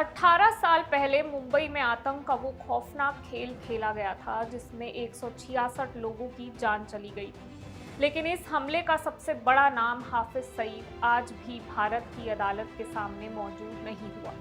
18 साल पहले मुंबई में आतंक का वो खौफनाक खेल खेला गया था जिसमें 166 लोगों की जान चली गई थी। लेकिन इस हमले का सबसे बड़ा नाम हाफिज सईद आज भी भारत की अदालत के सामने मौजूद नहीं हुआ।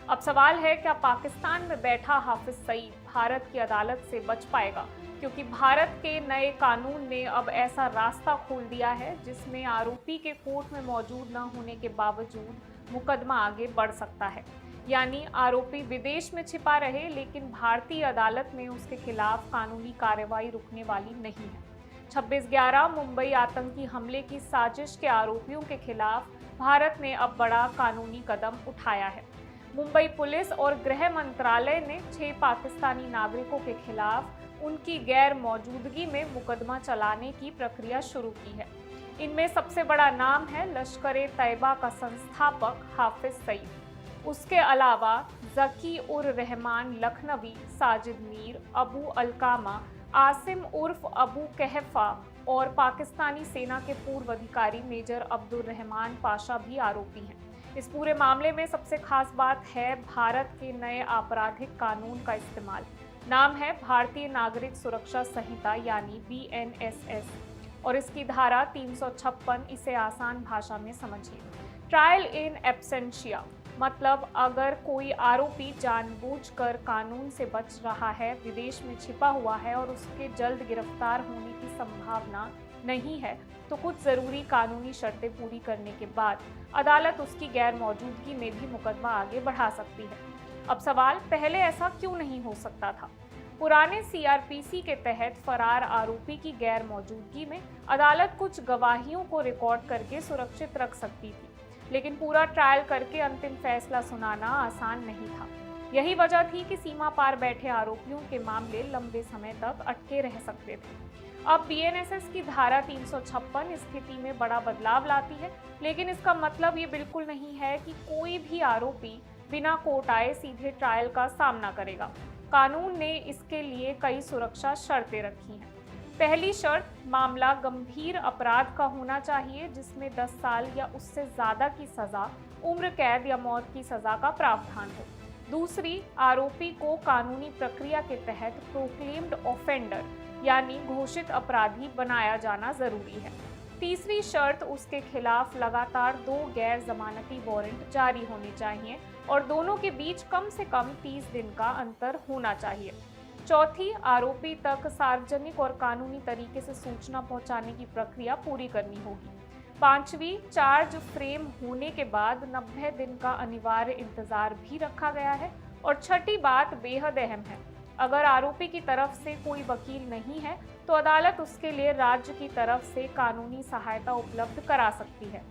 अब सवाल है, क्या पाकिस्तान में बैठा हाफिज सईद भारत की अदालत से बच पाएगा? क्योंकि भारत के नए कानून ने अब ऐसा रास्ता खोल दिया है जिसमें आरोपी के कोर्ट में मौजूद न होने के बावजूद मुकदमा आगे बढ़ सकता है। यानी आरोपी विदेश में छिपा रहे लेकिन भारतीय अदालत में उसके खिलाफ कानूनी कार्रवाई रुकने वाली नहीं है। 26/11 मुंबई आतंकी हमले की साजिश के आरोपियों के खिलाफ भारत ने अब बड़ा कानूनी कदम उठाया है। मुंबई पुलिस और गृह मंत्रालय ने 6 पाकिस्तानी नागरिकों के खिलाफ उनकी गैर मौजूदगी में मुकदमा चलाने की प्रक्रिया शुरू की है। इनमें सबसे बड़ा नाम है लश्कर-ए-तैयबा का संस्थापक हाफिज सईद। उसके अलावा जकी उर रहमान लखनवी, साजिद मीर, अबू अलकामा, आसिम उर्फ अबू कहफा और पाकिस्तानी सेना के पूर्व अधिकारी मेजर अब्दुल रहमान पाशा भी आरोपी हैं। इस पूरे मामले में सबसे खास बात है भारत के नए आपराधिक कानून का इस्तेमाल। नाम है भारतीय नागरिक सुरक्षा संहिता यानी BNSS और इसकी धारा 356। इसे आसान भाषा में समझिए। ट्रायल इन एब्सेंशिया मतलब अगर कोई आरोपी जानबूझकर कानून से बच रहा है, विदेश में छिपा हुआ है और उसके जल्द गिरफ्तार होने की संभावना नहीं है, तो कुछ ज़रूरी कानूनी शर्तें पूरी करने के बाद अदालत उसकी गैर मौजूदगी में भी मुकदमा आगे बढ़ा सकती है। अब सवाल, पहले ऐसा क्यों नहीं हो सकता था? पुराने CRPC के तहत फरार आरोपी की गैर मौजूदगी में अदालत कुछ गवाहियों को रिकॉर्ड करके सुरक्षित रख सकती थी, लेकिन पूरा ट्रायल करके अंतिम फैसला सुनाना आसान नहीं था। यही वजह थी कि सीमा पार बैठे आरोपियों के मामले लंबे समय तक अटके रह सकते थे। अब BNSS की धारा 356 स्थिति में बड़ा बदलाव लाती है, लेकिन इसका मतलब ये बिल्कुल नहीं है कि कोई भी आरोपी बिना कोर्ट आए सीधे ट्रायल का सामना करेगा। कानून ने इसके लिए कई सुरक्षा शर्तें रखी हैं। पहली शर्त, मामला गंभीर अपराध का होना चाहिए जिसमें 10 साल या उससे ज़्यादा की सज़ा, उम्र कैद या मौत की सज़ा का प्रावधान हो। दूसरी, आरोपी को कानूनी प्रक्रिया के तहत प्रोक्लेम्ड ऑफेंडर यानी घोषित अपराधी बनाया जाना ज़रूरी है। तीसरी शर्त, उसके खिलाफ लगातार 2 गैर जमानती वारंट जारी होने चाहिए और दोनों के बीच कम से कम 30 दिन का अंतर होना चाहिए। चौथी, आरोपी तक सार्वजनिक और कानूनी तरीके से सूचना पहुंचाने की प्रक्रिया पूरी करनी होगी। पांचवी, चार्ज फ्रेम होने के बाद 90 दिन का अनिवार्य इंतजार भी रखा गया है। और छठी बात बेहद अहम है, अगर आरोपी की तरफ से कोई वकील नहीं है तो अदालत उसके लिए राज्य की तरफ से कानूनी सहायता उपलब्ध करा सकती है।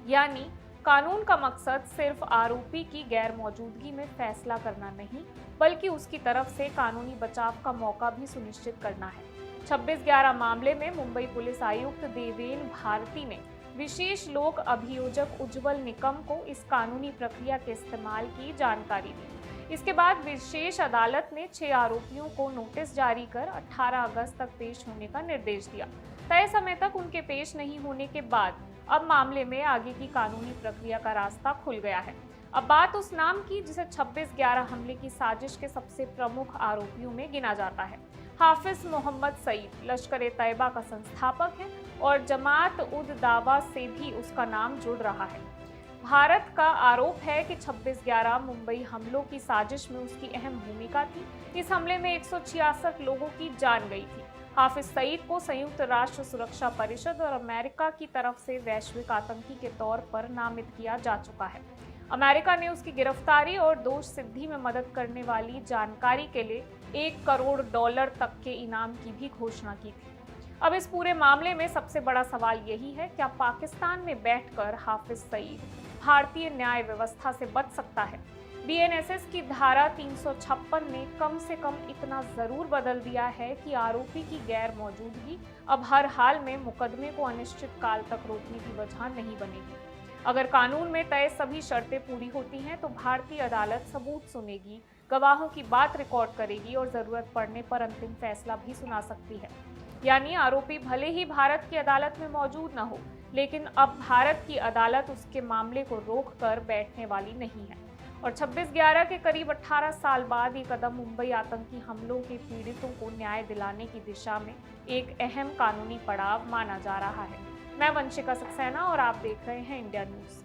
यानी कानून का मकसद सिर्फ आरोपी की गैर मौजूदगी में फैसला करना नहीं, बल्कि उसकी तरफ से कानूनी बचाव का मौका भी सुनिश्चित करना है। 26/11 मामले में मुंबई पुलिस आयुक्त देवेन भारती ने विशेष लोक अभियोजक उज्ज्वल निकम को इस कानूनी प्रक्रिया के इस्तेमाल की जानकारी दी। इसके बाद विशेष अदालत ने 6 आरोपियों को नोटिस जारी कर 18 अगस्त तक पेश होने का निर्देश दिया। तय समय तक उनके पेश नहीं होने के बाद अब मामले में आगे की कानूनी प्रक्रिया का रास्ता खुल गया है। अब बात उस नाम की जिसे 26/11 हमले की साजिश के सबसे प्रमुख आरोपियों में गिना जाता है। हाफिज मोहम्मद सईद लश्कर-ए-तैयबा का संस्थापक है और जमात उद दावा से भी उसका नाम जुड़ रहा है। भारत का आरोप है कि 26/11 मुंबई हमलों की साजिश में उसकी अहम भूमिका थी। इस हमले में 166 लोगों की जान गई थी। हाफिज सईद को संयुक्त राष्ट्र सुरक्षा परिषद और अमेरिका की तरफ से वैश्विक आतंकी के तौर पर नामित किया जा चुका है। अमेरिका ने उसकी गिरफ्तारी और दोष सिद्धि में मदद करने वाली जानकारी के लिए $1 करोड़ तक के इनाम की भी घोषणा की थी। अब इस पूरे मामले में सबसे बड़ा सवाल यही है, क्या पाकिस्तान में बैठकर हाफिज सईद भारतीय न्याय व्यवस्था से बच सकता है? BNSS की धारा 356 ने कम से कम इतना जरूर बदल दिया है कि आरोपी की गैर मौजूदगी अब हर हाल में मुकदमे को अनिश्चित काल तक रोकने की वजह नहीं बनेगी। अगर कानून में तय सभी शर्तें पूरी होती हैं तो भारतीय अदालत सबूत सुनेगी, गवाहों की बात रिकॉर्ड करेगी और जरूरत पड़ने पर अंतिम फैसला भी सुना सकती है। यानी आरोपी भले ही भारत की अदालत में मौजूद न हो, लेकिन अब भारत की अदालत उसके मामले को रोक कर बैठने वाली नहीं है। और 26/11 के करीब 18 साल बाद ये कदम मुंबई आतंकी हमलों के पीड़ितों को न्याय दिलाने की दिशा में एक अहम कानूनी पड़ाव माना जा रहा है। मैं वंशिका सक्सेना और आप देख रहे हैं इंडिया न्यूज़।